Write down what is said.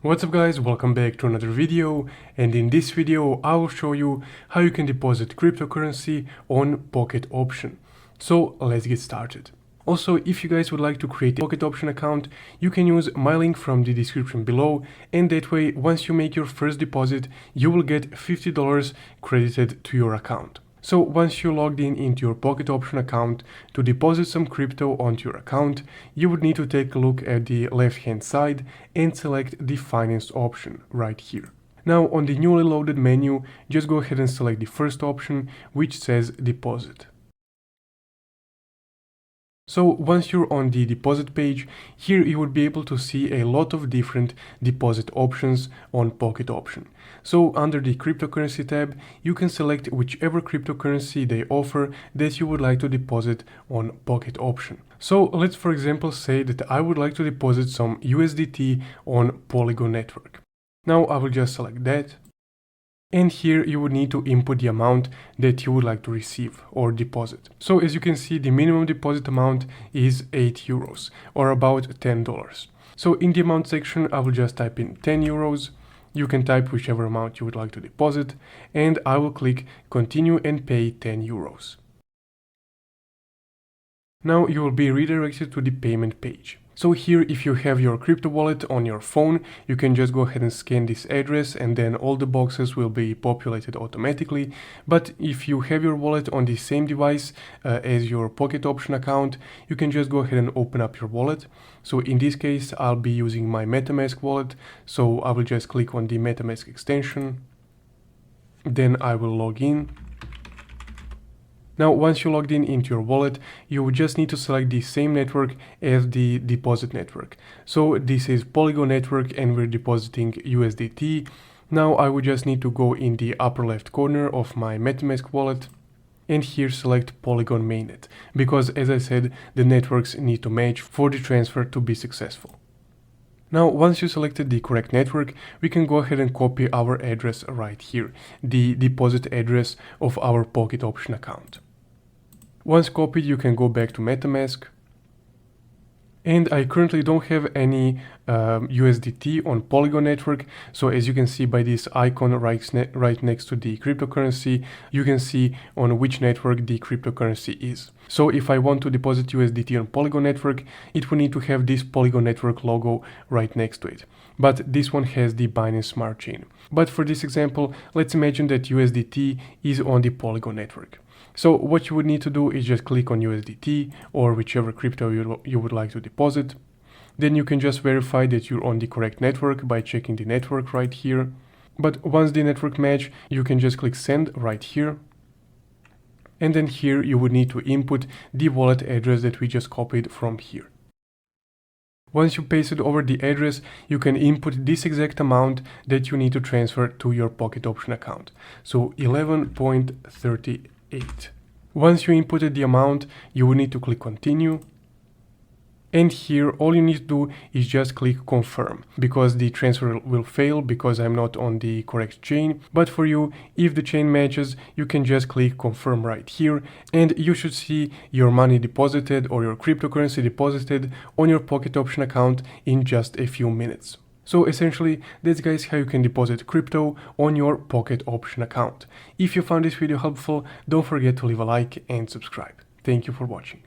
What's up guys, welcome back to another video, and in this video I will show you how you can deposit cryptocurrency on Pocket Option. So let's get started. Also, if you guys would like to create a Pocket Option account, you can use my link from the description below, and that way once you make your first deposit you will get $50 credited to your account. So once you logged in into your Pocket Option account to deposit some crypto onto your account, you would need to take a look at the left hand side and select the finance option right here. Now on the newly loaded menu, just go ahead and select the first option, which says deposit. So once you're on the deposit page, here you would be able to see a lot of different deposit options on Pocket Option. So under the cryptocurrency tab, you can select whichever cryptocurrency they offer that you would like to deposit on Pocket Option. So let's for example say that I would like to deposit some USDT on Polygon network. Now I will just select that. And here you would need to input the amount that you would like to receive or deposit. So as you can see, the minimum deposit amount is €8 or about $10. So in the amount section, I will just type in €10. You can type whichever amount you would like to deposit, and I will click continue and pay €10. Now you will be redirected to the payment page. So here, if you have your crypto wallet on your phone, you can just go ahead and scan this address and then all the boxes will be populated automatically. But if you have your wallet on the same device as your Pocket Option account, you can just go ahead and open up your wallet. So in this case, I'll be using my MetaMask wallet. So I will just click on the MetaMask extension. Then I will log in. Now, once you logged in into your wallet, you would just need to select the same network as the deposit network. So this is Polygon network and we're depositing USDT. Now I would just need to go in the upper left corner of my MetaMask wallet and here select Polygon mainnet, because as I said, the networks need to match for the transfer to be successful. Now, once you selected the correct network, we can go ahead and copy our address right here, the deposit address of our Pocket Option account. Once copied, you can go back to MetaMask. And I currently don't have any USDT on Polygon network. So as you can see by this icon right next to the cryptocurrency, you can see on which network the cryptocurrency is. So if I want to deposit USDT on Polygon network, it will need to have this Polygon network logo right next to it. But this one has the Binance Smart Chain. But for this example, let's imagine that USDT is on the Polygon network. So what you would need to do is just click on USDT or whichever crypto you would like to deposit. Then you can just verify that you're on the correct network by checking the network right here. But once the network match, you can just click send right here. And then here you would need to input the wallet address that we just copied from here. Once you pasted over the address, you can input this exact amount that you need to transfer to your Pocket Option account. So 11.38. Once you inputted the amount, you will need to click continue. And here all you need to do is just click confirm, because the transfer will fail because I'm not on the correct chain. But for you, if the chain matches, you can just click confirm right here and you should see your money deposited or your cryptocurrency deposited on your Pocket Option account in just a few minutes. So essentially, that's guys how you can deposit crypto on your Pocket Option account. If you found this video helpful, don't forget to leave a like and subscribe. Thank you for watching.